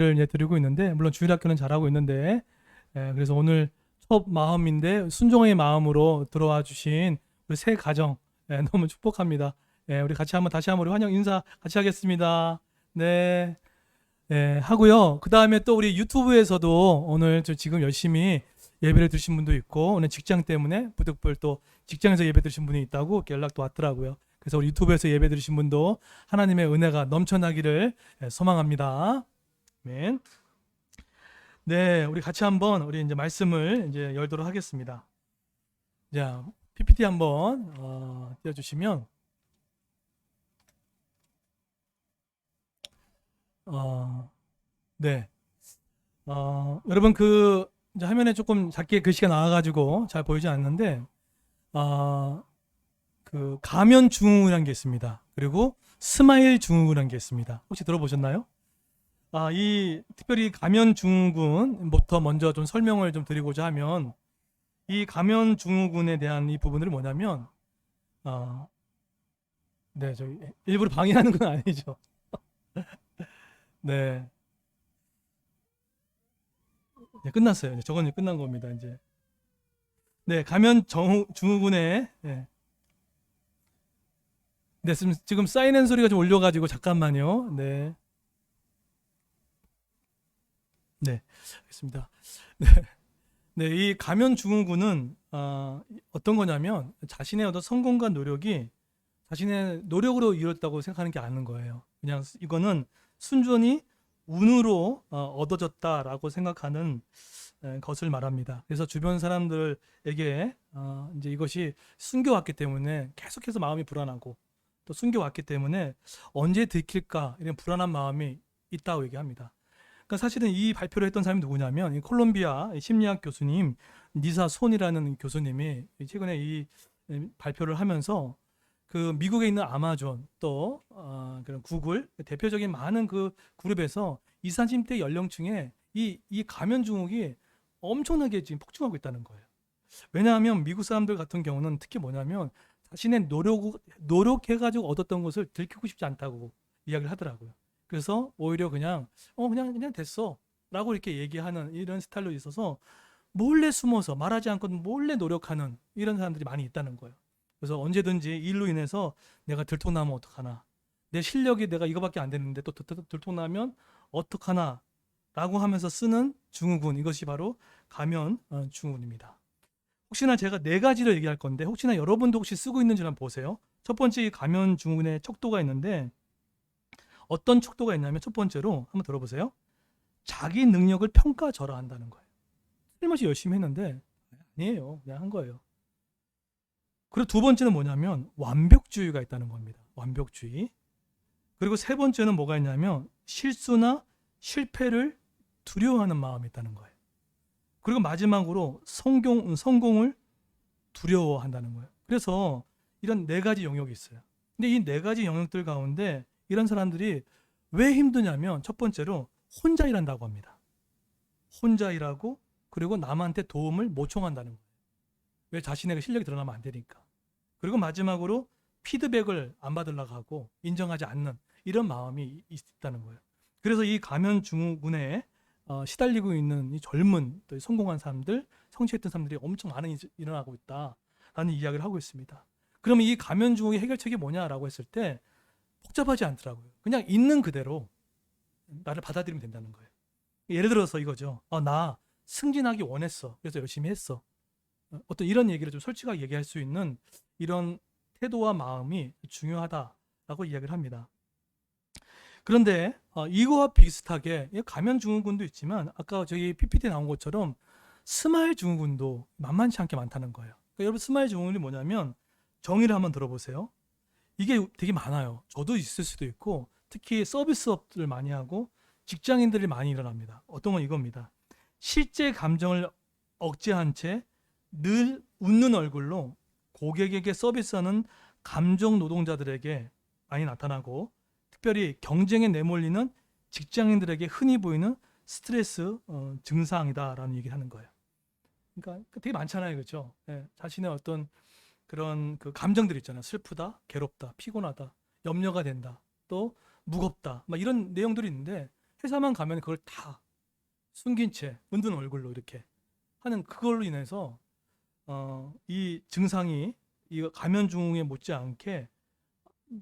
이제 드리고 있는데, 물론 주일학교는 잘하고 있는데, 그래서 오늘 첫 마음인데 순종의 마음으로 들어와 주신 우리 새 가정, 너무 축복합니다. 우리 같이 한번 다시 한번 우리 환영 인사 같이 하겠습니다. 네, 하고요. 그 다음에 또 우리 유튜브에서도 오늘 지금 열심히 예배를 드신 분도 있고, 오늘 직장 때문에 부득불 또 직장에서 예배 드신 분이 있다고 이렇게 연락도 왔더라고요. 그래서 우리 유튜브에서 예배 드리신 분도 하나님의 은혜가 넘쳐나기를 소망합니다. 아멘. 네, 우리 같이 한번 우리 이제 말씀을 이제 열도록 하겠습니다. 자, PPT 한번 띄워주시면, 네, 여러분 이제 화면에 조금 작게 글씨가 나와가지고 잘 보이지 않는데, 그 가면 증후군이라는 게 있습니다. 그리고 스마일 증후군이라는 게 있습니다. 혹시 들어보셨나요? 이 특별히 가면 증후군부터 먼저 좀 설명을 좀 드리고자 하면, 이 가면 증후군에 대한 이 부분들이 뭐냐면, 네, 저희 일부러 방해하는 건 아니죠. 네, 끝났어요. 저건 이제 끝난 겁니다. 이제 네, 가면 증후군에 네, 지금 사이렌 소리가 좀 올려가지고 잠깐만요. 네, 네, 알겠습니다. 네, 네, 이 가면 증후군은 어떤 거냐면 자신의 어떤 성공과 노력이 자신의 노력으로 이뤘다고 생각하는 게 아닌 거예요. 그냥 이거는 순전히 운으로 얻어졌다라고 생각하는 것을 말합니다. 그래서 주변 사람들에게 이제 이것이 숨겨왔기 때문에 계속해서 마음이 불안하고, 또 숨겨왔기 때문에 언제 들킬까 이런 불안한 마음이 있다고 얘기합니다. 그러니까 사실은 이 발표를 했던 사람이 누구냐면 이 콜롬비아 심리학 교수님 니사 손이라는 교수님이 최근에 이 발표를 하면서 그 미국에 있는 아마존 또 그런 구글 대표적인 많은 그 그룹에서 20, 30대 연령층에 이 가면 증후군이 엄청나게 지금 폭증하고 있다는 거예요. 왜냐하면 미국 사람들 같은 경우는 특히 뭐냐면 자신의 노력해가지고 얻었던 것을 들키고 싶지 않다고 이야기를 하더라고요. 그래서 오히려 그냥 됐어라고 이렇게 얘기하는 이런 스타일로 있어서 몰래 숨어서 말하지 않고 몰래 노력하는 이런 사람들이 많이 있다는 거예요. 그래서 언제든지 일로 인해서 내가 들통나면 어떡하나, 내 실력이 내가 이거밖에 안 되는데 또 들통나면 어떡하나 라고 하면서 쓰는 증후군, 이것이 바로 가면 증후군입니다. 혹시나 제가 네 가지를 얘기할 건데 혹시나 여러분도 혹시 쓰고 있는지 한번 보세요. 첫 번째 이 가면 증후군의 척도가 있는데, 어떤 척도가 있냐면 첫 번째로 한번 들어보세요. 자기 능력을 평가절하한다는 거예요. 틀림없이 열심히 했는데 아니에요, 그냥 한 거예요. 그리고 두 번째는 뭐냐면 완벽주의가 있다는 겁니다. 완벽주의. 그리고 세 번째는 뭐가 있냐면 실수나 실패를 두려워하는 마음이 있다는 거예요. 그리고 마지막으로 성공을 두려워한다는 거예요. 그래서 이런 네 가지 영역이 있어요. 근데 이 네 가지 영역들 가운데 이런 사람들이 왜 힘드냐면 첫 번째로 혼자 일한다고 합니다. 혼자 일하고, 그리고 남한테 도움을 모청한다는 거예요. 왜? 자신의 실력이 드러나면 안 되니까. 그리고 마지막으로 피드백을 안 받으려고 하고 인정하지 않는 이런 마음이 있다는 거예요. 그래서 이 가면 증후군에 시달리고 있는 이 젊은 또 성공한 사람들, 성취했던 사람들이 엄청 많이 일어나고 있다라는 이야기를 하고 있습니다. 그러면 이 가면 증후의 해결책이 뭐냐라고 했을 때 복잡하지 않더라고요. 그냥 있는 그대로 나를 받아들이면 된다는 거예요. 예를 들어서 이거죠. 나 승진하기 원했어. 그래서 열심히 했어. 어떤 이런 얘기를 좀 솔직하게 얘기할 수 있는 이런 태도와 마음이 중요하다라고 이야기를 합니다. 그런데 이거와 비슷하게 가면 증후군도 있지만 아까 저희 PPT 나온 것처럼 스마일 증후군도 만만치 않게 많다는 거예요. 그러니까 여러분, 스마일 증후군이 뭐냐면 정의를 한번 들어보세요. 이게 되게 많아요. 저도 있을 수도 있고, 특히 서비스업들 많이 하고 직장인들이 많이 일어납니다. 어떤 건 이겁니다. 실제 감정을 억제한 채 늘 웃는 얼굴로 고객에게 서비스하는 감정 노동자들에게 많이 나타나고, 특별히 경쟁에 내몰리는 직장인들에게 흔히 보이는 스트레스 증상이다라는 얘기를 하는 거예요. 그러니까 되게 많잖아요, 그렇죠? 자신의 어떤 그런 그 감정들 있잖아요. 슬프다, 괴롭다, 피곤하다, 염려가 된다, 또 무겁다, 막 이런 내용들이 있는데 회사만 가면 그걸 다 숨긴 채 은둔 얼굴로 이렇게 하는 그걸로 인해서 이 증상이 이 감염 증후군에 못지않게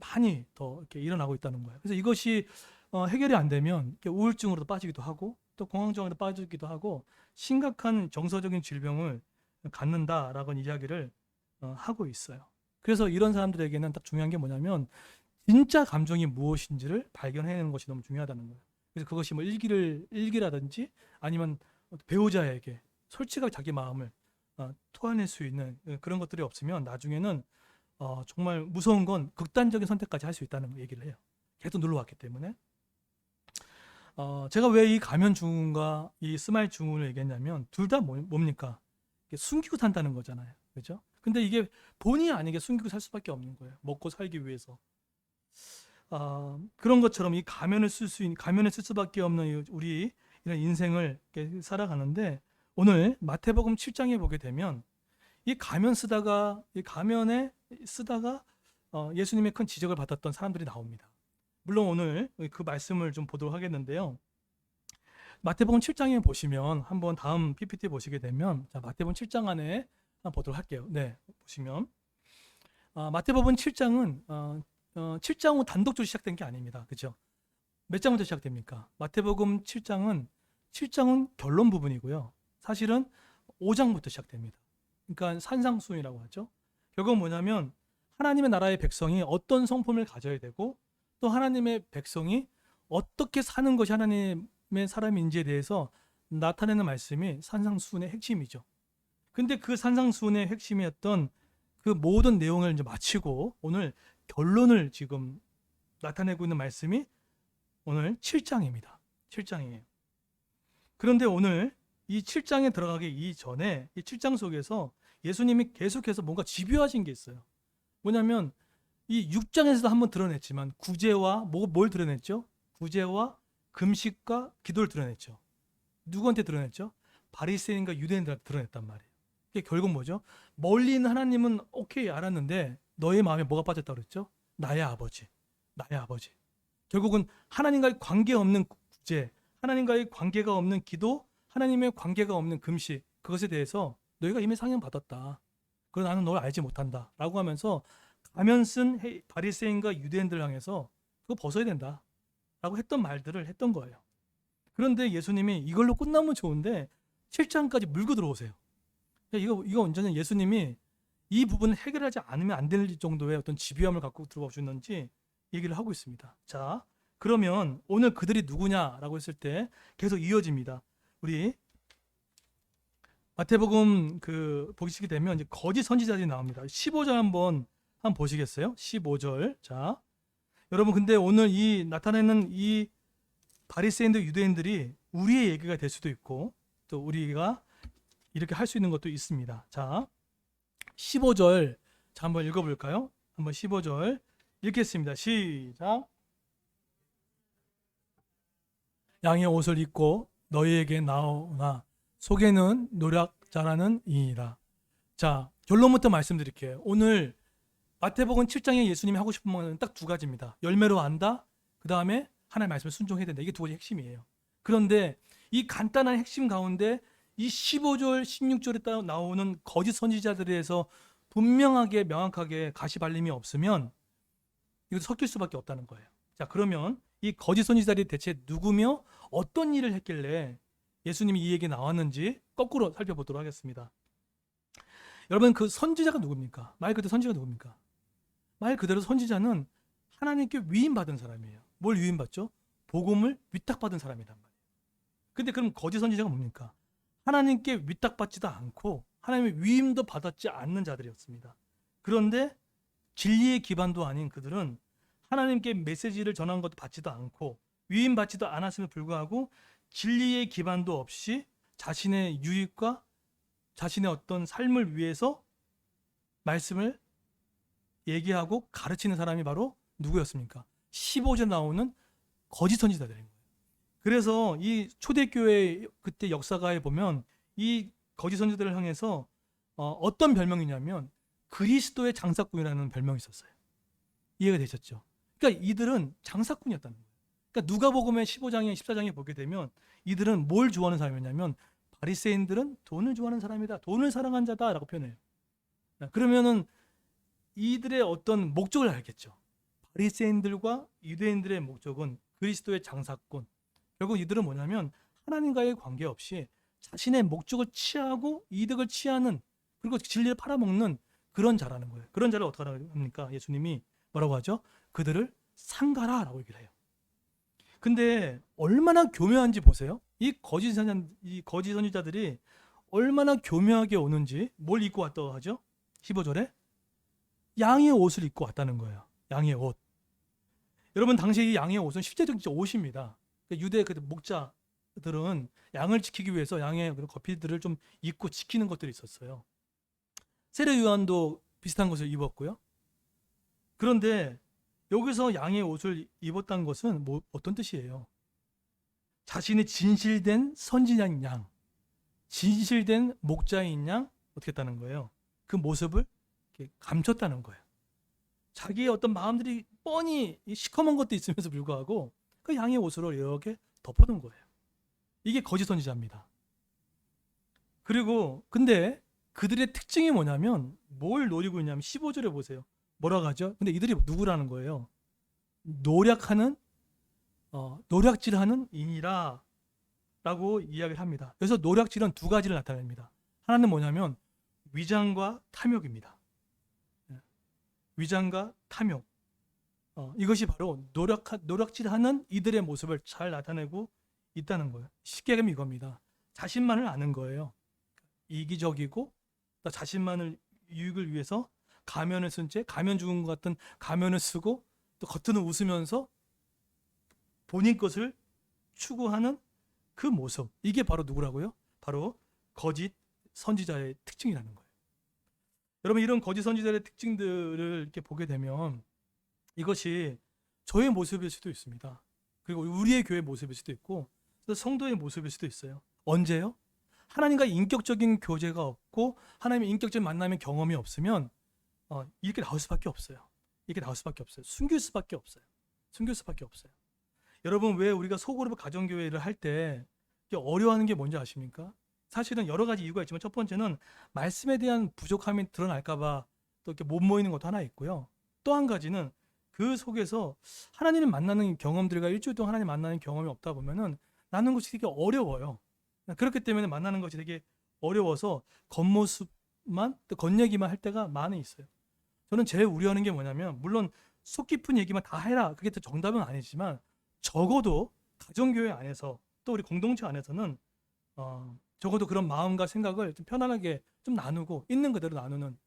많이 더 이렇게 일어나고 있다는 거예요. 그래서 이것이 해결이 안 되면 이렇게 우울증으로도 빠지기도 하고 또 공황장애로 빠지기도 하고 심각한 정서적인 질병을 갖는다라고 이야기를 하고 있어요. 그래서 이런 사람들에게는 딱 중요한 게 뭐냐면 진짜 감정이 무엇인지를 발견해내는 것이 너무 중요하다는 거예요. 그래서 그것이 뭐 일기라든지 아니면 배우자에게 솔직하게 자기 마음을 토해낼 수 있는 그런 것들이 없으면 나중에는 정말 무서운 건 극단적인 선택까지 할 수 있다는 얘기를 해요. 계속 눌러왔기 때문에. 제가 왜 이 감염 증후군과 이 스마일 증후군을 얘기했냐면 둘 다 뭡니까? 숨기고 산다는 거잖아요. 그죠? 근데 이게 본의 아니게 숨기고 살 수밖에 없는 거예요. 먹고 살기 위해서. 그런 것처럼 이 가면을 쓸 수밖에 없는 우리 이런 인생을 이렇게 살아가는데 오늘 마태복음 7장에 보게 되면 이 가면에 쓰다가 예수님의 큰 지적을 받았던 사람들이 나옵니다. 물론 오늘 그 말씀을 좀 보도록 하겠는데요. 마태복음 7장에 보시면 한번 다음 PPT 보시게 되면 자, 마태복음 7장 안에 한번 보도록 할게요. 네, 보시면 마태복음 7장은 7장 후 단독적으로 시작된 게 아닙니다. 그죠? 몇 장부터 시작됩니까? 마태복음 7장은 결론 부분이고요. 사실은 5장부터 시작됩니다. 그러니까 산상수훈이라고 하죠. 결국은 뭐냐면 하나님의 나라의 백성이 어떤 성품을 가져야 되고 또 하나님의 백성이 어떻게 사는 것이 하나님의 사람인지에 대해서 나타내는 말씀이 산상수훈의 핵심이죠. 근데 그 산상수훈의 핵심이었던 그 모든 내용을 이제 마치고 오늘 결론을 지금 나타내고 있는 말씀이 오늘 7장입니다. 7장이에요. 그런데 오늘 이 7장에 들어가기 이전에 이 7장 속에서 예수님이 계속해서 뭔가 집요하신 게 있어요. 뭐냐면 이 6장에서도 한번 드러냈지만 구제와 뭘 드러냈죠? 구제와 금식과 기도를 드러냈죠. 누구한테 드러냈죠? 바리새인과 유대인들한테 드러냈단 말이에요. 이게 결국 뭐죠? 멀리 있는 하나님은 오케이 알았는데 너의 마음에 뭐가 빠졌다고 그랬죠? 나의 아버지. 결국은 하나님과의 관계없는 구제, 하나님과의 관계가 없는 기도, 하나님의 관계가 없는 금식, 그것에 대해서 너희가 이미 상형받았다. 그러나 나는 널 알지 못한다. 라고 하면서 가면 쓴 바리새인과 유대인들 향해서 그거 벗어야 된다. 라고 했던 말들을 했던 거예요. 그런데 예수님이 이걸로 끝나면 좋은데 7장까지 물고 들어오세요. 이거 완전히 예수님이 이 부분을 해결하지 않으면 안 될 정도의 어떤 집요함을 갖고 들어와 주는지 얘기를 하고 있습니다. 자, 그러면 오늘 그들이 누구냐라고 했을 때 계속 이어집니다. 우리 마태복음 보시게 되면 이제 거짓 선지자들이 나옵니다. 15절 한번 보시겠어요? 15절. 자, 여러분 근데 오늘 이 나타내는 이 바리새인들 유대인들이 우리의 얘기가 될 수도 있고 또 우리가 이렇게 할 수 있는 것도 있습니다. 자, 15절. 자, 한번 읽어볼까요? 한번 15절 읽겠습니다. 시작. 양의 옷을 입고 너희에게 나오나 속에는 노략자라는 이니라. 자, 결론부터 말씀드릴게요. 오늘 마태복음 7장에 예수님이 하고 싶은 말은 딱 두 가지입니다. 열매로 안다. 그 다음에 하나님의 말씀을 순종해야 된다. 이게 두 가지 핵심이에요. 그런데 이 간단한 핵심 가운데 이 15절, 16절에 나오는 거짓 선지자들에서 분명하게 명확하게 가시발림이 없으면 이거 섞일 수밖에 없다는 거예요. 자, 그러면 이 거짓 선지자들이 대체 누구며 어떤 일을 했길래 예수님이 이 얘기 나왔는지 거꾸로 살펴보도록 하겠습니다. 여러분 그 선지자가 누굽니까? 말 그대로 선지자가 누굽니까? 말 그대로 선지자는 하나님께 위임받은 사람이에요. 뭘 위임받죠? 복음을 위탁받은 사람이란 말이에요. 근데 그럼 거짓 선지자가 뭡니까? 하나님께 위탁받지도 않고 하나님의 위임도 받았지 않는 자들이었습니다. 그런데 진리의 기반도 아닌 그들은 하나님께 메시지를 전한 것도 받지도 않고 위임받지도 않았음에도 불구하고 진리의 기반도 없이 자신의 유익과 자신의 어떤 삶을 위해서 말씀을 얘기하고 가르치는 사람이 바로 누구였습니까? 15절에 나오는 거짓 선지자들인 거예요. 그래서 이 초대교회 그때 역사가에 보면 이 거짓 선지자들을 향해서 어떤 별명이냐면 그리스도의 장사꾼이라는 별명이 있었어요. 이해가 되셨죠? 그러니까 이들은 장사꾼이었다는 거예요. 그러니까 누가복음의 15장에 14장에 보게 되면 이들은 뭘 좋아하는 사람이냐면 바리새인들은 돈을 좋아하는 사람이다. 돈을 사랑한 자다라고 표현해요. 그러면은 이들의 어떤 목적을 알겠죠. 바리새인들과 유대인들의 목적은 그리스도의 장사꾼. 결국 이들은 뭐냐면 하나님과의 관계없이 자신의 목적을 취하고 이득을 취하는, 그리고 진리를 팔아먹는 그런 자라는 거예요. 그런 자를 어떻게 합니까? 예수님이 뭐라고 하죠? 그들을 상가라라고 얘기를 해요. 근데 얼마나 교묘한지 보세요. 이 거짓 선지자들이 얼마나 교묘하게 오는지. 뭘 입고 왔다고 하죠? 15절에 양의 옷을 입고 왔다는 거예요. 양의 옷. 여러분, 당시 이 양의 옷은 실제적인 옷입니다. 유대 그 목자들은 양을 지키기 위해서 양의 거피들을 좀 입고 지키는 것들이 있었어요. 세례 요한도 비슷한 것을 입었고요. 그런데 여기서 양의 옷을 입었다는 것은 어떤 뜻이에요? 자신이 진실된 선지자인 양, 진실된 목자인 양 어떻게 했다는 거예요? 그 모습을 이렇게 감췄다는 거예요. 자기의 어떤 마음들이 뻔히 시커먼 것도 있으면서 불구하고 그 양의 옷으로 이렇게 덮어둔 거예요. 이게 거짓 선지자입니다. 그리고 근데 그들의 특징이 뭐냐면 뭘 노리고 있냐면 15절에 보세요. 뭐라고 하죠? 근데 이들이 누구라는 거예요? 노략질하는 인이라 라고 이야기를 합니다. 그래서 노략질은 두 가지를 나타냅니다. 하나는 뭐냐면 위장과 탐욕입니다. 위장과 탐욕. 이것이 바로 노략질하는 이들의 모습을 잘 나타내고 있다는 거예요. 쉽게 얘기하면 이겁니다. 자신만을 아는 거예요. 이기적이고 또 자신만을 유익을 위해서 가면을 쓴 채 가면 죽은 것 같은 가면을 쓰고 또 겉으로는 웃으면서 본인 것을 추구하는 그 모습. 이게 바로 누구라고요? 바로 거짓 선지자의 특징이라는 거예요. 여러분, 이런 거짓 선지자의 특징들을 이렇게 보게 되면 이것이 저의 모습일 수도 있습니다. 그리고 우리의 교회 모습일 수도 있고 또 성도의 모습일 수도 있어요. 언제요? 하나님과 인격적인 교제가 없고 하나님의 인격적인 만남의 경험이 없으면 이렇게 나올 수밖에 없어요. 이렇게 나올 수밖에 없어요. 숨길 수밖에 없어요. 숨길 수밖에 없어요. 여러분, 왜 우리가 소그룹 가정교회를 할 때 어려워하는 게 뭔지 아십니까? 사실은 여러 가지 이유가 있지만 첫 번째는 말씀에 대한 부족함이 드러날까봐 또 이렇게 못 모이는 것도 하나 있고요. 또 한 가지는 그 속에서 하나님을 만나는 경험들과 일주일 동안 하나님 만나는 경험이 없다 보면은 나누는 것이 되게 어려워요. 그렇기 때문에 만나는 것이 되게 어려워서 겉모습만 또 겉얘기만 할 때가 많이 있어요. 저는 제일 우려하는 게 뭐냐면 물론 속 깊은 얘기만 다 해라, 그게 또 정답은 아니지만 적어도 가정교회 안에서 또 우리 공동체 안에서는 적어도 그런 마음과 생각을 좀 편안하게 좀 나누고 있는 그대로 나누는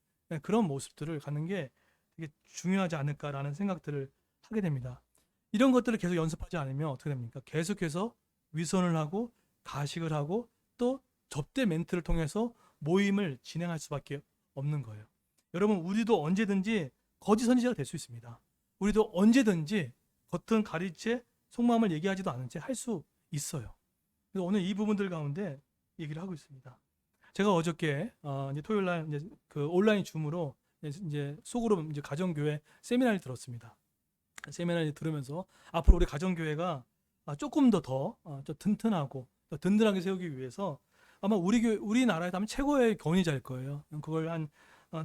그런 모습들을 갖는 게 되게 중요하지 않을까라는 생각들을 하게 됩니다. 이런 것들을 계속 연습하지 않으면 어떻게 됩니까? 계속해서 위선을 하고 가식을 하고 또 접대 멘트를 통해서 모임을 진행할 수밖에 없는 거예요. 여러분, 우리도 언제든지 거짓 선지자가 될 수 있습니다. 우리도 언제든지 겉은 가리채 속마음을 얘기하지도 않은 채 할 수 있어요. 그래서 오늘 이 부분들 가운데 얘기를 하고 있습니다. 제가 어저께 이제 토요일 날 이제 그 온라인 줌으로 이제 속으로 이제 가정교회 세미나를 들었습니다. 세미나를 들으면서 앞으로 우리 가정교회가 조금 더 튼튼하고 더 든든하게 세우기 위해서 아마 우리나라에서 하면 최고의 권위자일 거예요. 그걸 한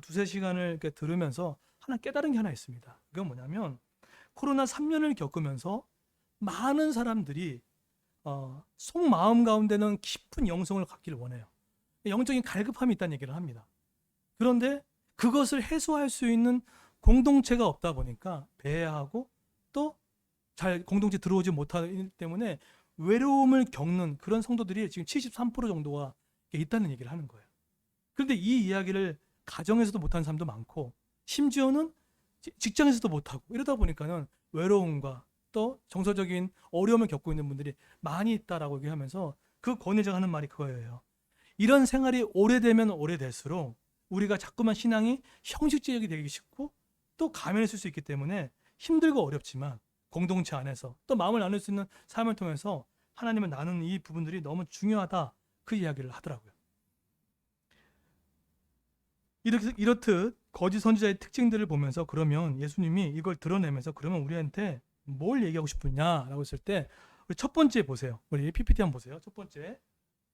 두세 시간을 이렇게 들으면서 하나 깨달은 게 하나 있습니다. 그건 뭐냐면 코로나 3년을 겪으면서 많은 사람들이 속마음 가운데는 깊은 영성을 갖기를 원해요. 영적인 갈급함이 있다는 얘기를 합니다. 그런데 그것을 해소할 수 있는 공동체가 없다 보니까 배회하고 또 잘 공동체 들어오지 못하기 때문에 외로움을 겪는 그런 성도들이 지금 73% 정도가 있다는 얘기를 하는 거예요. 그런데 이 이야기를 가정에서도 못하는 사람도 많고 심지어는 직장에서도 못하고 이러다 보니까는 외로움과 또 정서적인 어려움을 겪고 있는 분들이 많이 있다라고 얘기하면서 그 권위자가 하는 말이 그거예요. 이런 생활이 오래되면 오래될수록 우리가 자꾸만 신앙이 형식적이 되기 쉽고 또 가면을 쓸 수 있기 때문에 힘들고 어렵지만 공동체 안에서 또 마음을 나눌 수 있는 삶을 통해서 하나님을 나누는 이 부분들이 너무 중요하다, 그 이야기를 하더라고요. 이렇듯 거짓 선지자의 특징들을 보면서 그러면 예수님이 이걸 드러내면서 그러면 우리한테 뭘 얘기하고 싶으냐라고 했을 때 우리 첫 번째 보세요. 우리 PPT 한번 보세요. 첫 번째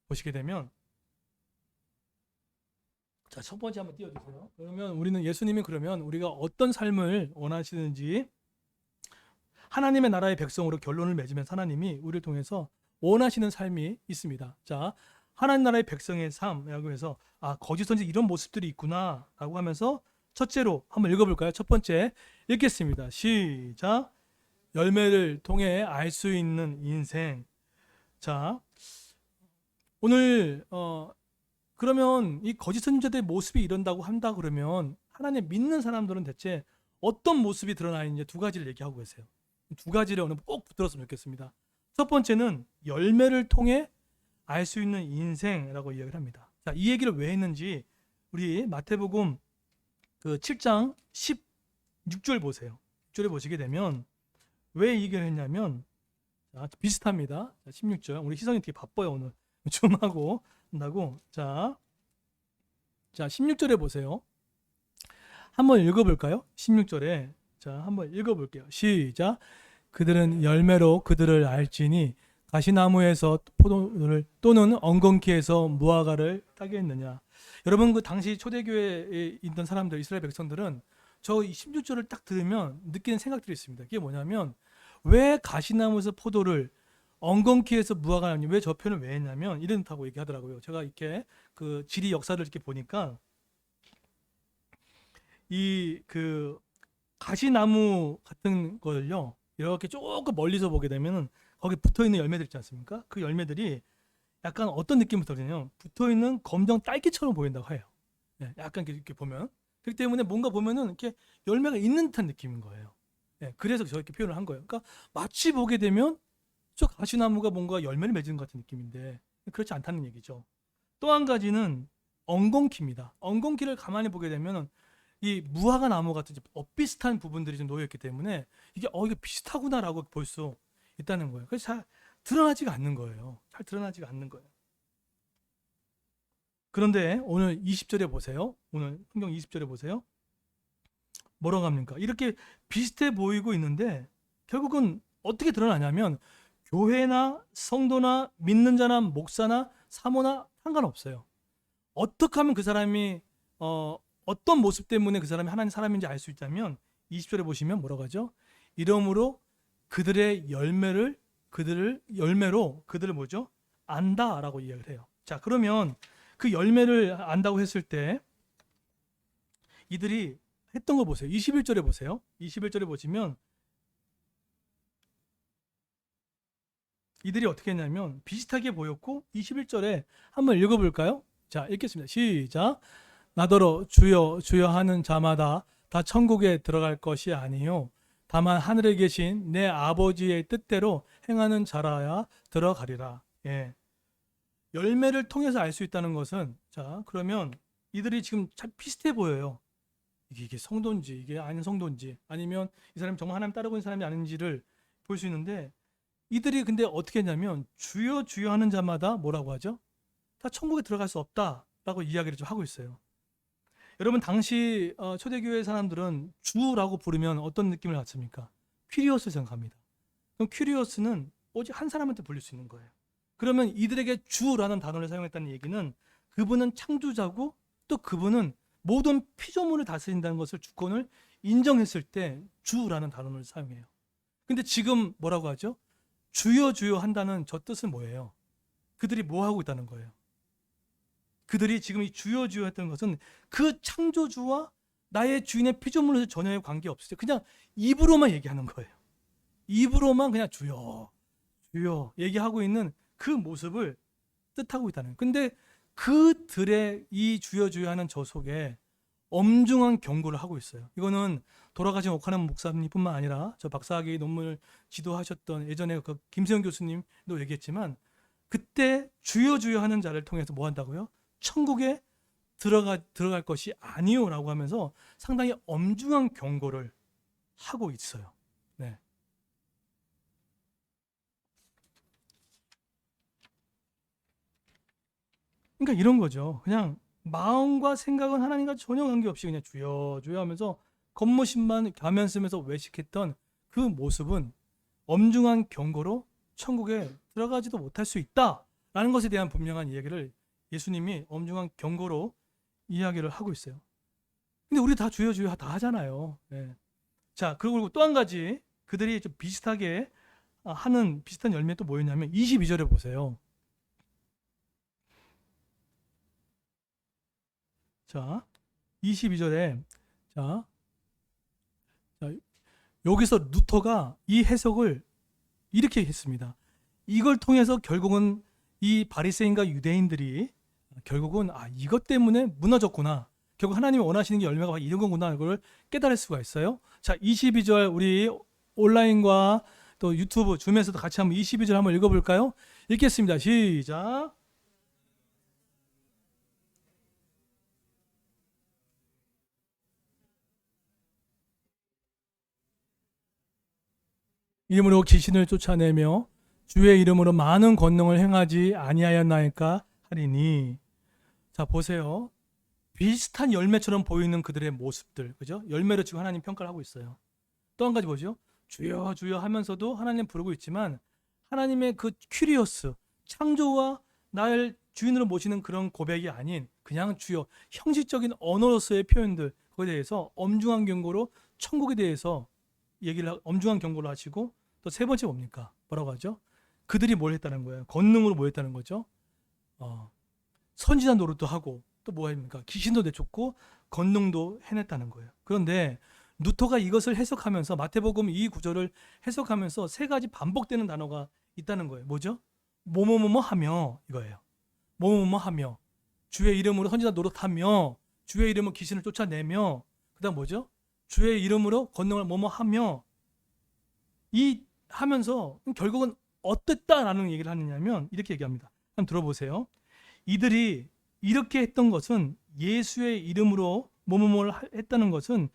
보시게 되면 자, 첫 번째 한번 띄워주세요. 그러면 우리는 예수님이 그러면 우리가 어떤 삶을 원하시는지 하나님의 나라의 백성으로 결론을 맺으면서 하나님이 우리를 통해서 원하시는 삶이 있습니다. 자, 하나님 나라의 백성의 삶이라고 해서 거짓 선지 이런 모습들이 있구나라고 하면서 첫째로 한번 읽어볼까요? 첫 번째 읽겠습니다. 시작. 열매를 통해 알 수 있는 인생. 자, 오늘 그러면 이 거짓 선지자들의 모습이 이런다고 한다 그러면 하나님 믿는 사람들은 대체 어떤 모습이 드러나 있는지 두 가지를 얘기하고 계세요. 두 가지를 오늘 꼭 붙들었으면 좋겠습니다. 첫 번째는 열매를 통해 알 수 있는 인생이라고 이야기를 합니다. 자, 이 얘기를 왜 했는지 우리 마태복음 그 7장 16절 보세요. 6절에 보시게 되면 왜 이 얘기를 했냐면 비슷합니다. 16절. 우리 희성이 되게 바빠요 오늘. 줌하고 한다고. 자 16절에 보세요. 한번 읽어볼까요? 16절에 자 한번 읽어볼게요. 시작. 그들은 열매로 그들을 알지니 가시나무에서 포도를 또는 엉겅퀴에서 무화과를 따겠느냐. 여러분 그 당시 초대교회에 있던 사람들 이스라엘 백성들은 저 16절을 딱 들으면 느끼는 생각들이 있습니다. 그게 뭐냐면 왜 가시나무에서 포도를 엉겅퀴에서 무화과를 왜 저 표현을 왜 했냐면 이렇다고 얘기하더라고요. 제가 이렇게 그 지리 역사를 이렇게 보니까 이 그 가시나무 같은 걸요 이렇게 조금 멀리서 보게 되면은 거기 붙어 있는 열매들 있지 않습니까? 그 열매들이 약간 어떤 느낌부터 드냐면 붙어 있는 검정 딸기처럼 보인다고 해요. 네, 약간 이렇게 보면 그렇기 때문에 뭔가 보면은 이렇게 열매가 있는 듯한 느낌인 거예요. 네, 그래서 저렇게 표현을 한 거예요. 그러니까 마치 보게 되면 저 가시나무가 뭔가 열매를 맺은 것 같은 느낌인데 그렇지 않다는 얘기죠. 또 한 가지는 엉겅퀴입니다. 엉겅퀴를 가만히 보게 되면 이 무화과 나무 같은 엇비슷한 부분들이 좀 놓여 있기 때문에 이게 이게 비슷하구나라고 볼 수 있다는 거예요. 그래서 잘 드러나지가 않는 거예요. 잘 드러나지가 않는 거예요. 그런데 오늘 20절에 보세요. 오늘 성경 20절에 보세요. 뭐라고 합니까? 이렇게 비슷해 보이고 있는데 결국은 어떻게 드러나냐면 교회나 성도나 믿는 자나 목사나 사모나 상관없어요. 어떻게 하면 그 사람이 어떤 모습 때문에 그 사람이 하나님 사람인지 알 수 있다면 20절에 보시면 뭐라고 하죠? 이러므로 그들의 열매로 그들을 뭐죠? 안다라고 이야기를 해요. 자, 그러면 그 열매를 안다고 했을 때 이들이 했던 거 보세요. 21절에 보세요. 21절에 보시면 이들이 어떻게 했냐면 비슷하게 보였고 21절에 한번 읽어볼까요? 자, 읽겠습니다. 시작. 나더러 주여 주여 하는 자마다 다 천국에 들어갈 것이 아니요 다만 하늘에 계신 내 아버지의 뜻대로 행하는 자라야 들어가리라. 예. 열매를 통해서 알 수 있다는 것은 자 그러면 이들이 지금 참 비슷해 보여요. 이게 성도인지 이게 아닌 성도인지 아니면 이 사람이 정말 하나님 따르고 있는 사람이 아닌지를 볼 수 있는데 이들이 근데 어떻게 했냐면 주여 주여 하는 자마다 뭐라고 하죠? 다 천국에 들어갈 수 없다라고 이야기를 좀 하고 있어요. 여러분 당시 초대교회 사람들은 주라고 부르면 어떤 느낌을 갖습니까? 퀴리오스 생각합니다. 그럼 퀴리오스는 오직 한 사람한테 불릴 수 있는 거예요. 그러면 이들에게 주라는 단어를 사용했다는 얘기는 그분은 창조자고 또 그분은 모든 피조물을 다스린다는 것을 주권을 인정했을 때 주라는 단어를 사용해요. 근데 지금 뭐라고 하죠? 주여 주여 한다는 저 뜻은 뭐예요? 그들이 뭐 하고 있다는 거예요? 그들이 지금 이 주여 주여 했던 것은 그 창조주와 나의 주인의 피조물로서 전혀 관계 없어요. 그냥 입으로만 얘기하는 거예요. 입으로만 그냥 주여 주여 얘기하고 있는 그 모습을 뜻하고 있다는 거예요. 근데 그들의 이 주여 주여 하는 저 속에 엄중한 경고를 하고 있어요. 이거는 돌아가신 오카는 목사님뿐만 아니라 저 박사학위 논문을 지도하셨던 예전에 그 김세영 교수님도 얘기했지만 그때 주여 주여 하는 자를 통해서 뭐 한다고요? 천국에 들어갈 것이 아니요라고 하면서 상당히 엄중한 경고를 하고 있어요. 네. 그러니까 이런 거죠. 그냥 마음과 생각은 하나님과 전혀 관계없이 그냥 주여 주여 하면서 겉모습만 가면 쓰면서 외식했던 그 모습은 엄중한 경고로 천국에 들어가지도 못할 수 있다라는 것에 대한 분명한 이야기를 예수님이 엄중한 경고로 이야기를 하고 있어요. 근데 우리 다 주여 주여 다 하잖아요. 네. 자, 그리고 또 한 가지 그들이 좀 비슷하게 하는 비슷한 열매 또 뭐였냐면 22절에 보세요. 자, 22절에 자, 여기서 루터가 이 해석을 이렇게 했습니다. 이걸 통해서 결국은 이 바리새인과 유대인들이 결국은 이것 때문에 무너졌구나. 결국 하나님이 원하시는 게 열매가 이런 거구나. 이걸 깨달을 수가 있어요. 자, 22절 우리 온라인과 또 유튜브 줌에서도 같이 한번 22절 한번 읽어볼까요? 읽겠습니다. 시작. 이름으로 귀신을 쫓아내며 주의 이름으로 많은 권능을 행하지 아니하였나이까 하리니. 자, 보세요. 비슷한 열매처럼 보이는 그들의 모습들, 그죠? 열매로 지금 하나님 평가를 하고 있어요. 또 한 가지 보죠. 주여 주여 하면서도 하나님 부르고 있지만 하나님의 그 큐리어스, 창조와 날 주인으로 모시는 그런 고백이 아닌 그냥 주여, 형식적인 언어로서의 표현들, 그거에 대해서 엄중한 경고로 천국에 대해서 엄중한 경고를 하시고, 또 세 번째 뭡니까? 뭐라고 하죠? 그들이 뭘 했다는 거예요? 권능으로 뭐 했다는 거죠? 선지자 노릇도 하고 또 뭐 합니까? 귀신도 내쫓고 권능도 해냈다는 거예요. 그런데 루터가 이것을 해석하면서 마태복음 이 구절을 해석하면서 세 가지 반복되는 단어가 있다는 거예요. 뭐죠? 뭐뭐뭐뭐 하며, 이거예요. 뭐뭐뭐 하며, 주의 이름으로 선지자 노릇하며, 주의 이름으로 귀신을 쫓아내며, 그다음 뭐죠? 주의 이름으로 권능을 뭐뭐 하며, 이 하면서 결국은 어땠다라는 얘기를 하느냐면 이렇게 얘기합니다. 한번 들어보세요. 이들이 이렇게 했던 것은, 예수의 이름으로 뭐뭐뭘 했다는 것은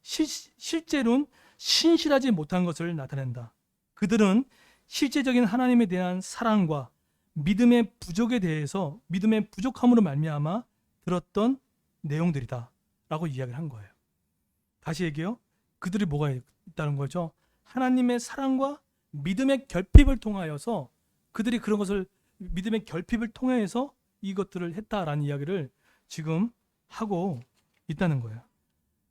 실제로는 신실하지 못한 것을 나타낸다. 그들은 실제적인 하나님에 대한 사랑과 믿음의 부족에 대해서, 믿음의 부족함으로 말미암아 들었던 내용들이다 라고 이야기를 한 거예요. 다시 얘기해요. 그들이 뭐가 있다는 거죠? 하나님의 사랑과 믿음의 결핍을 통하여서, 그들이 그런 것을 믿음의 결핍을 통해서 이것들을 했다라는 이야기를 지금 하고 있다는 거예요.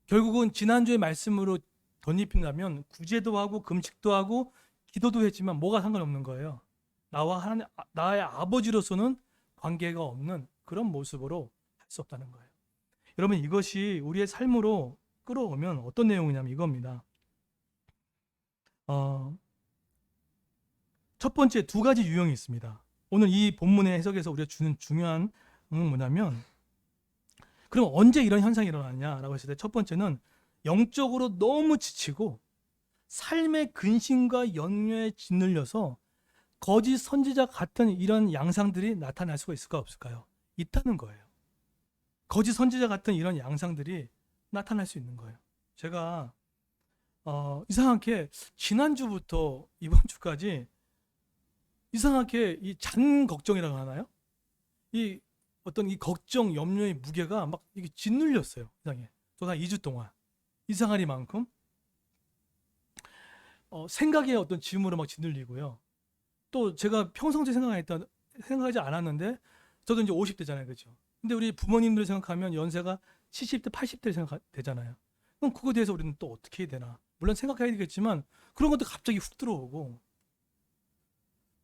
결국은 지난주의 말씀으로 덧입힌다면 구제도 하고 금식도 하고 기도도 했지만 뭐가 상관없는 거예요. 나와 하나님, 나의 아버지로서는 관계가 없는 그런 모습으로 할 수 없다는 거예요. 여러분, 이것이 우리의 삶으로 끌어오면 어떤 내용이냐면 이겁니다. 첫 번째 두 가지 유형이 있습니다. 오늘 이 본문의 해석에서 우리가 주는 중요한 뭐냐면, 그럼 언제 이런 현상이 일어나냐라고 했을 때 첫 번째는 영적으로 너무 지치고 삶의 근심과 염려에 짓눌려서 거짓 선지자 같은 이런 양상들이 나타날 수가 있을까 없을까요? 있다는 거예요. 거짓 선지자 같은 이런 양상들이 나타날 수 있는 거예요. 제가 이상하게 지난주부터 이번 주까지 이상하게 이 잔 걱정이라고 하나요? 이 어떤 이 걱정, 염려의 무게가 막 이게 짓눌렸어요. 이상해. 저 한 2주 동안 이상하리만큼 생각의 어떤 짐으로 막 짓눌리고요. 또 제가 평상시에 생각하지 않았는데, 저도 이제 50대잖아요, 그렇죠? 근데 우리 부모님들 생각하면 연세가 70대, 80대 생각되잖아요. 그럼 그거에 대해서 우리는 또 어떻게 해야 되나? 물론 생각해야 되겠지만 그런 것도 갑자기 훅 들어오고,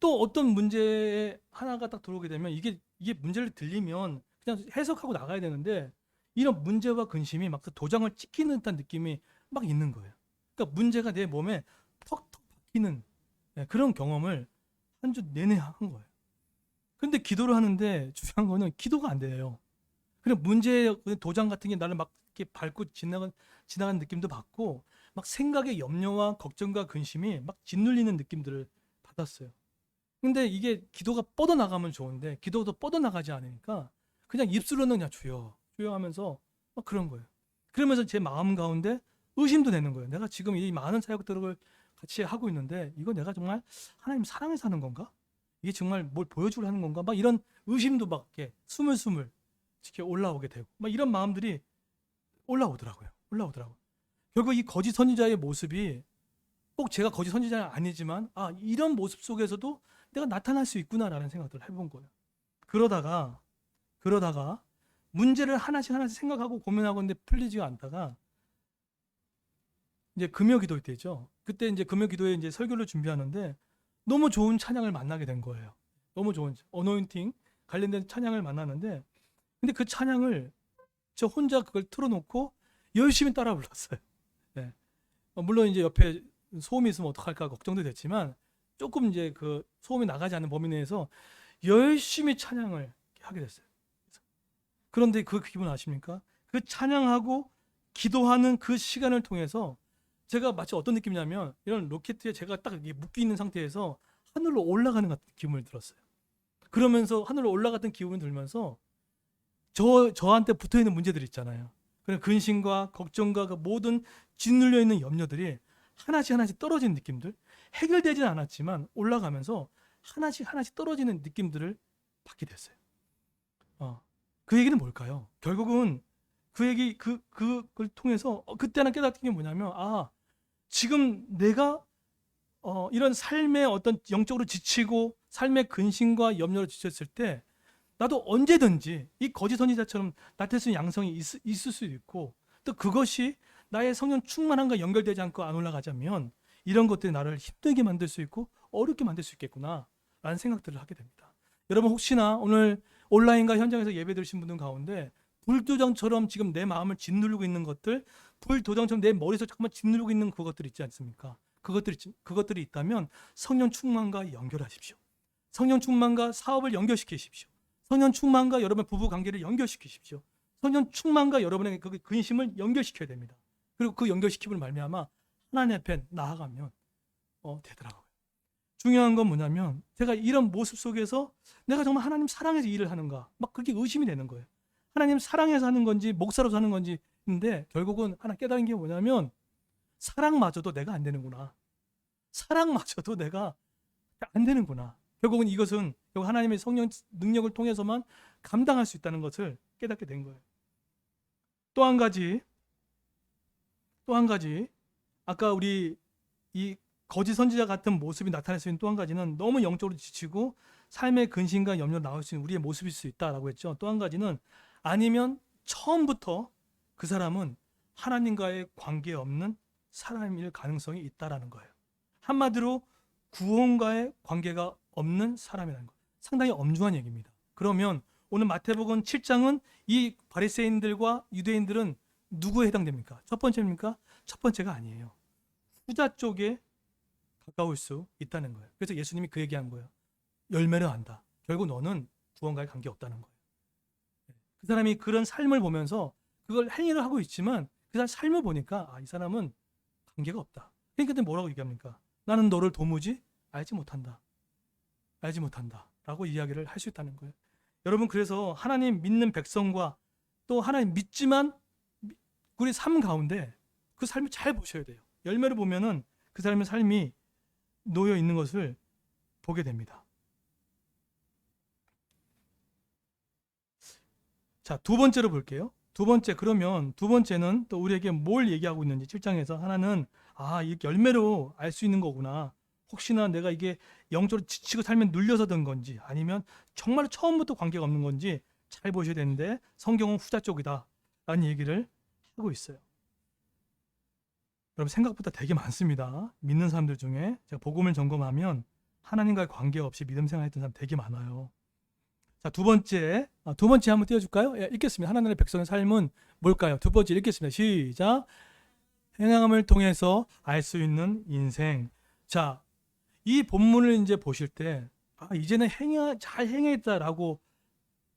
또 어떤 문제 하나가 딱 들어오게 되면 이게 문제를 들리면 그냥 해석하고 나가야 되는데, 이런 문제와 근심이 막 도장을 찍히는 듯한 느낌이 막 있는 거예요. 그러니까 문제가 내 몸에 턱턱 박히는 그런 경험을 한 주 내내 한 거예요. 근데 기도를 하는데 중요한 거는 기도가 안 돼요. 그냥 문제의 도장 같은 게 나를 막 이렇게 밟고 지나간 느낌도 받고, 막 생각의 염려와 걱정과 근심이 막 짓눌리는 느낌들을 받았어요. 근데 이게 기도가 뻗어나가면 좋은데 기도도 뻗어나가지 않으니까 그냥 입술로는 그냥 주여 주여 하면서 막 그런 거예요. 그러면서 제 마음 가운데 의심도 되는 거예요. 내가 지금 이 많은 사역들을 같이 하고 있는데 이거 내가 정말 하나님 사랑해서 하는 건가? 이게 정말 뭘 보여주려 하는 건가? 막 이런 의심도 막 이렇게 스물스물 이렇게 올라오게 되고, 막 이런 마음들이 올라오더라고요. 결국 이 거짓 선지자의 모습이 꼭 제가 거짓 선지자는 아니지만 이런 모습 속에서도 내가 나타날 수 있구나라는 생각들을 해본 거예요. 그러다가 문제를 하나씩 생각하고 고민하고 있는데 풀리지가 않다가 이제 금요 기도 때죠. 그때 이제 금요 기도에 이제 설교를 준비하는데 너무 좋은 찬양을 만나게 된 거예요. 너무 좋은 어노인팅 관련된 찬양을 만나는데 근데 그 찬양을 저 혼자 그걸 틀어놓고 열심히 따라 불렀어요. 네. 물론 이제 옆에 소음이 있으면 어떡할까 걱정도 됐지만 조금 이제 그 소음이 나가지 않는 범위 내에서 열심히 찬양을 하게 됐어요. 그런데 그 기분 아십니까? 그 찬양하고 기도하는 그 시간을 통해서 제가 마치 어떤 느낌이냐면 이런 로켓에 제가 딱 묶여 있는 상태에서 하늘로 올라가는 같은 기분을 들었어요. 그러면서 하늘로 올라갔던 기분을 들면서 저한테 붙어있는 문제들 있잖아요. 그런 근심과 걱정과 그 모든 짓눌려 있는 염려들이 하나씩 떨어지는 느낌들, 해결되지는 않았지만 올라가면서 하나씩 떨어지는 느낌들을 받게 됐어요. 그 얘기는 뭘까요? 결국은 그걸 통해서 그때 하나 깨닫는 게 뭐냐면 지금 내가 이런 삶의 어떤 영적으로 지치고 삶의 근심과 염려로 지쳤을 때 나도 언제든지 이 거짓 선지자처럼 나타날 수 있는 양성이 있을 수도 있고 또 그것이 나의 성령 충만함과 연결되지 않고 안 올라가자면 이런 것들이 나를 힘들게 만들 수 있고 어렵게 만들 수 있겠구나 라는 생각들을 하게 됩니다. 여러분 혹시나 오늘 온라인과 현장에서 예배 드리신 분들 가운데 불도장처럼 지금 내 마음을 짓누르고 있는 것들, 불도장처럼 내 머리에서 잠깐만 짓누르고 있는 그것들 있지 않습니까? 그것들이 있다면 성령 충만과 연결하십시오. 성령 충만과 사업을 연결시키십시오. 성령 충만과 여러분의 부부 관계를 연결시키십시오. 성령 충만과 여러분의 그 근심을 연결시켜야 됩니다. 그리고 그 연결시킴을 말미암아 하나님 앞에 나아가면 되더라고요. 중요한 건 뭐냐면 제가 이런 모습 속에서 내가 정말 하나님 사랑해서 일을 하는가 막 그렇게 의심이 되는 거예요. 하나님 사랑해서 하는 건지 목사로서 하는 건지 근데 결국은 하나 깨달은 게 뭐냐면 사랑마저도 내가 안 되는구나. 사랑마저도 내가 안 되는구나. 결국은 이것은 하나님의 성령 능력을 통해서만 감당할 수 있다는 것을 깨닫게 된 거예요. 또 한 가지 아까 우리 이 거짓 선지자 같은 모습이 나타날 수 있는 또 한 가지는 너무 영적으로 지치고 삶의 근심과 염려 나올 수 있는 우리의 모습일 수 있다라고 했죠. 또 한 가지는 아니면 처음부터 그 사람은 하나님과의 관계 없는 사람일 가능성이 있다라는 거예요. 한마디로 구원과의 관계가 없는 사람이라는 거. 상당히 엄중한 얘기입니다. 그러면 오늘 마태복음 7장은 이 바리새인들과 유대인들은 누구에 해당됩니까? 첫 번째입니까? 첫 번째가 아니에요. 후자 쪽에 가까울 수 있다는 거예요. 그래서 예수님이 그 얘기한 거예요. 열매를 안다. 결국 너는 구원과의 관계 없다는 거예요. 그 사람이 그런 삶을 보면서 그걸 행위를 하고 있지만 그 사람 삶을 보니까 이 사람은 관계가 없다. 그러니까 뭐라고 얘기합니까? 나는 너를 도무지 알지 못한다 라고 이야기를 할 수 있다는 거예요. 여러분 그래서 하나님 믿는 백성과 또 하나님 믿지만 우리 삶 가운데 그 삶을 잘 보셔야 돼요. 열매를 보면은 그 사람의 삶이 놓여 있는 것을 보게 됩니다. 자, 두 번째로 볼게요. 두 번째는 또 우리에게 뭘 얘기하고 있는지 7장에서 하나는 이렇게 열매로 알 수 있는 거구나. 혹시나 내가 이게 영적으로 지치고 살면 눌려서든 건지 아니면 정말 처음부터 관계가 없는 건지 잘 보셔야 되는데 성경은 후자 쪽이다 라는 얘기를 하고 있어요. 여러분 생각보다 되게 많습니다. 믿는 사람들 중에 제가 복음을 점검하면 하나님과의 관계 없이 믿음 생활했던 사람 되게 많아요. 자, 두 번째 한번 띄워줄까요? 읽겠습니다. 하나님의 백성의 삶은 뭘까요? 두 번째 읽겠습니다. 시작. 행함을 통해서 알 수 있는 인생. 자, 이 본문을 이제 보실 때 이제는 잘 행했다라고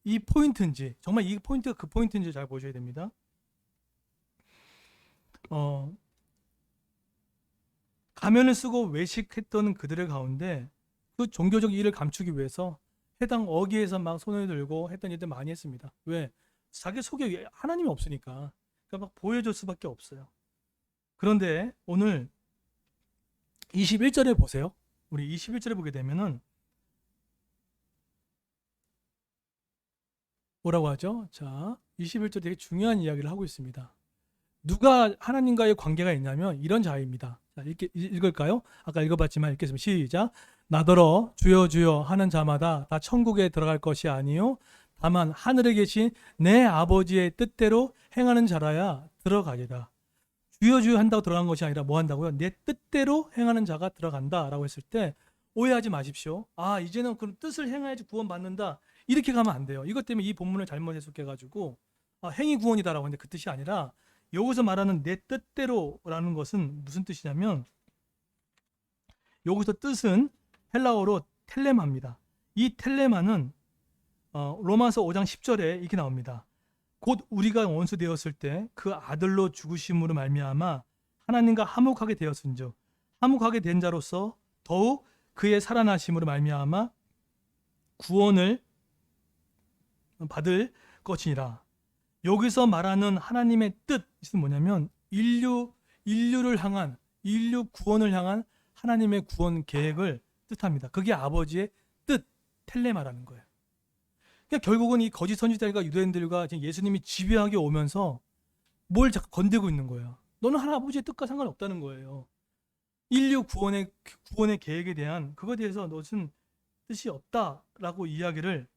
이 포인트인지 정말 이 포인트가 그 포인트인지 잘 보셔야 됩니다. 가면을 쓰고 외식했던 그들의 가운데 그 종교적 이익을 감추기 위해서 해당 어귀에서 막 손을 들고 했던 일들 많이 했습니다. 왜? 자기 속에 하나님이 없으니까. 그러니까 막 보여줄 수밖에 없어요. 그런데 오늘 21절에 보세요. 우리 21절에 보게 되면은 뭐라고 하죠? 자, 21절 되게 중요한 이야기를 하고 있습니다. 누가 하나님과의 관계가 있냐면 이런 자입니다. 자, 읽을까요? 아까 읽어봤지만 읽겠습니다. 시작. 나더러 주여 주여 하는 자마다 다 천국에 들어갈 것이 아니요 다만 하늘에 계신 내 아버지의 뜻대로 행하는 자라야 들어가리라. 주여 주여 한다고 들어간 것이 아니라 뭐 한다고요? 내 뜻대로 행하는 자가 들어간다라고 했을 때 오해하지 마십시오. 아, 이제는 그럼 뜻을 행해야지 구원받는다. 이렇게 가면 안 돼요. 이것 때문에 이 본문을 잘못 해석해가지고 행위 구원이다라고 하는데 그 뜻이 아니라 여기서 말하는 내 뜻대로라는 것은 무슨 뜻이냐면 여기서 뜻은 헬라어로 텔레마입니다. 이 텔레마는 로마서 5장 10절에 이렇게 나옵니다. 곧 우리가 원수 되었을 때 그 아들로 죽으심으로 말미암아 하나님과 화목하게 되었은즉 화목하게 된 자로서 더욱 그의 살아나심으로 말미암아 구원을 받을 것이니라. 여기서 말하는 하나님의 뜻은 뭐냐면 인류를 향한 인류 구원을 향한 하나님의 구원 계획을 뜻합니다. 그게 아버지의 뜻 텔레마라는 거예요. 그러니까 결국은 이 거짓 선지자들과 유대인들과 예수님이 집요하게 오면서 뭘 자꾸 건들고 있는 거예요. 너는 아버지의 뜻과 상관없다는 거예요. 인류 구원의 계획에 대한 그거에 대해서 너는 뜻이 없다라고 이야기를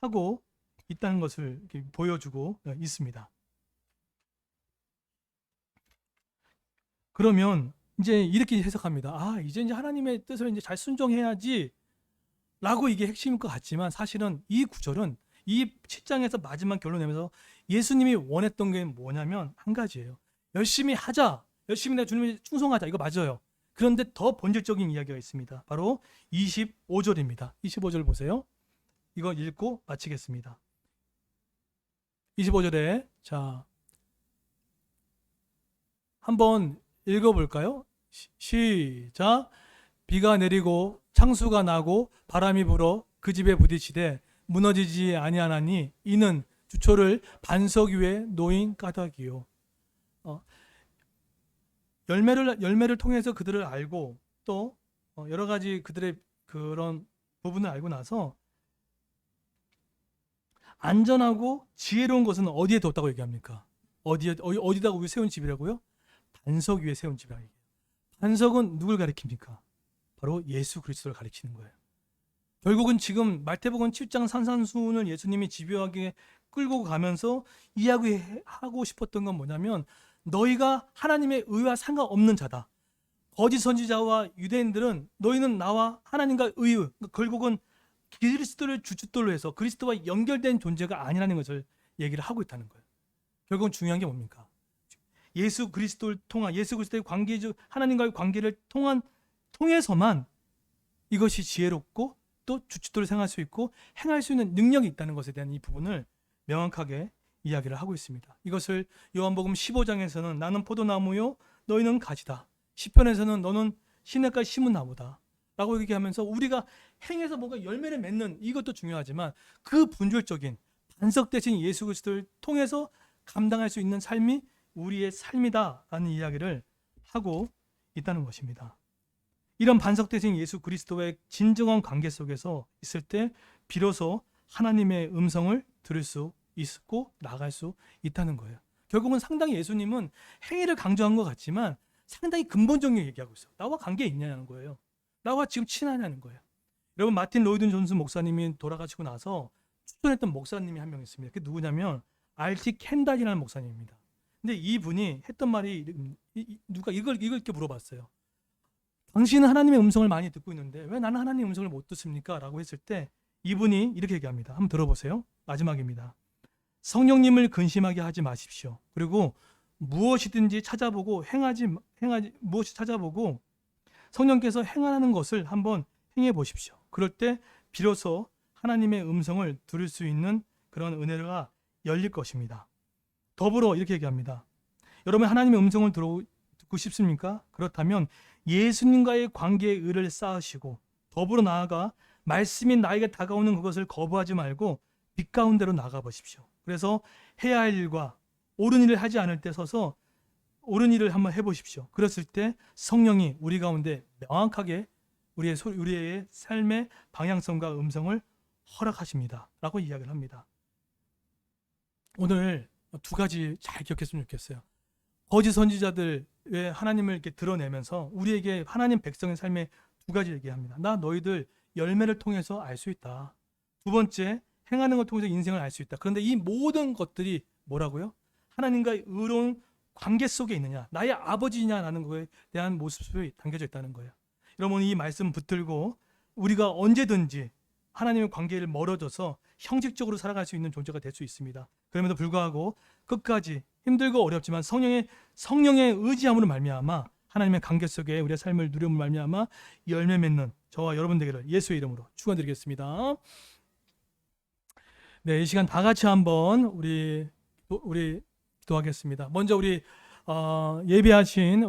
하고 있다는 것을 이렇게 보여주고 있습니다. 그러면 이제 이렇게 해석합니다. 이제 하나님의 뜻을 이제 잘 순종해야지 라고 이게 핵심일 것 같지만 사실은 이 구절은 이 7장에서 마지막 결론 내면서 예수님이 원했던 게 뭐냐면 한 가지예요. 열심히 하자. 열심히 내 주님에 충성하자. 이거 맞아요. 그런데 더 본질적인 이야기가 있습니다. 바로 25절입니다. 25절 보세요. 이거 읽고 마치겠습니다. 25절에 자 한번 읽어볼까요? 시작. 비가 내리고 창수가 나고 바람이 불어 그 집에 부딪히되 무너지지 아니하나니 이는 주초를 반석 위에 놓인 까닭이요. 열매를 통해서 그들을 알고 또 여러 가지 그들의 그런 부분을 알고 나서 안전하고 지혜로운 것은 어디에 뒀다고 얘기합니까? 어디다가 우리 세운 집이라고요? 반석 위에 세운 집이라고 얘기해요. 반석은 누굴 가리킵니까? 바로 예수 그리스도를 가리키는 거예요. 결국은 지금 마태복음 7장 산산수훈을 예수님이 집요하게 끌고 가면서 이야기하고 싶었던 건 뭐냐면 너희가 하나님의 의와 상관없는 자다. 거짓 선지자와 유대인들은 너희는 나와 하나님과 의의, 결국은 그리스도를 주춧돌로 해서 그리스도와 연결된 존재가 아니라는 것을 얘기를 하고 있다는 거예요. 결국은 중요한 게 뭡니까? 예수 그리스도를 통한 예수 그리스도의 관계 중 하나님과의 관계를 통해서만 이것이 지혜롭고 또 주춧돌을 생각할 수 있고 행할 수 있는 능력이 있다는 것에 대한 이 부분을 명확하게 이야기를 하고 있습니다. 이것을 요한복음 15장에서는 나는 포도나무요 너희는 가지다. 시편에서는 너는 시냇가에 심은 나무다 라고 얘기하면서 우리가 행해서 뭔가 열매를 맺는 이것도 중요하지만 그 본질적인 반석 대신 예수 그리스도를 통해서 감당할 수 있는 삶이 우리의 삶이다라는 이야기를 하고 있다는 것입니다. 이런 반석 대신 예수 그리스도의 진정한 관계 속에서 있을 때 비로소 하나님의 음성을 들을 수 있고 나갈 수 있다는 거예요. 결국은 상당히 예수님은 행위를 강조한 것 같지만 상당히 근본적인 얘기하고 있어요. 나와 관계 있냐는 거예요. 나와 지금 친하냐는 거예요. 여러분 마틴 로이드 존슨 목사님이 돌아가시고 나서 추천했던 목사님이 한 명 있습니다. 그게 누구냐면 R.T. 켄달이라는 목사님입니다. 근데 이분이 했던 말이 누가 이걸 이렇게 물어봤어요. 당신은 하나님의 음성을 많이 듣고 있는데 왜 나는 하나님의 음성을 못 듣습니까? 라고 했을 때 이분이 이렇게 얘기합니다. 한번 들어보세요. 마지막입니다. 성령님을 근심하게 하지 마십시오. 그리고 무엇이든지 찾아보고 무엇이 찾아보고 성령께서 행하는 것을 한번 행해 보십시오. 그럴 때 비로소 하나님의 음성을 들을 수 있는 그런 은혜가 열릴 것입니다. 더불어 이렇게 얘기합니다. 여러분 하나님의 음성을 듣고 싶습니까? 그렇다면 예수님과의 관계의 의를 쌓으시고 더불어 나아가 말씀이 나에게 다가오는 그것을 거부하지 말고 빛 가운데로 나가 보십시오. 그래서 해야 할 일과 옳은 일을 하지 않을 때 서서 옳은 일을 한번 해보십시오. 그랬을 때 성령이 우리 가운데 명확하게 우리의 삶의 방향성과 음성을 허락하십니다. 라고 이야기를 합니다. 오늘 두 가지 잘 기억했으면 좋겠어요. 거짓 선지자들의 하나님을 이렇게 드러내면서 우리에게 하나님 백성의 삶의 두 가지 얘기합니다. 나 너희들 열매를 통해서 알 수 있다. 두 번째, 행하는 걸 통해서 인생을 알 수 있다. 그런데 이 모든 것들이 뭐라고요? 하나님과의 의로운 관계 속에 있느냐, 나의 아버지냐라는 거에 대한 모습이 담겨져 있다는 거예요. 여러분, 이 말씀 붙들고 우리가 언제든지 하나님의 관계를 멀어져서 형식적으로 살아갈 수 있는 존재가 될 수 있습니다. 그럼에도 불구하고 끝까지 힘들고 어렵지만 성령의 의지함으로 말미암아 하나님의 관계 속에 우리의 삶을 누려물 말미암아 열매 맺는 저와 여러분 되기를 예수의 이름으로 축원드리겠습니다. 네, 이 시간 다 같이 한번 우리 기도하겠습니다. 먼저 우리 예배하신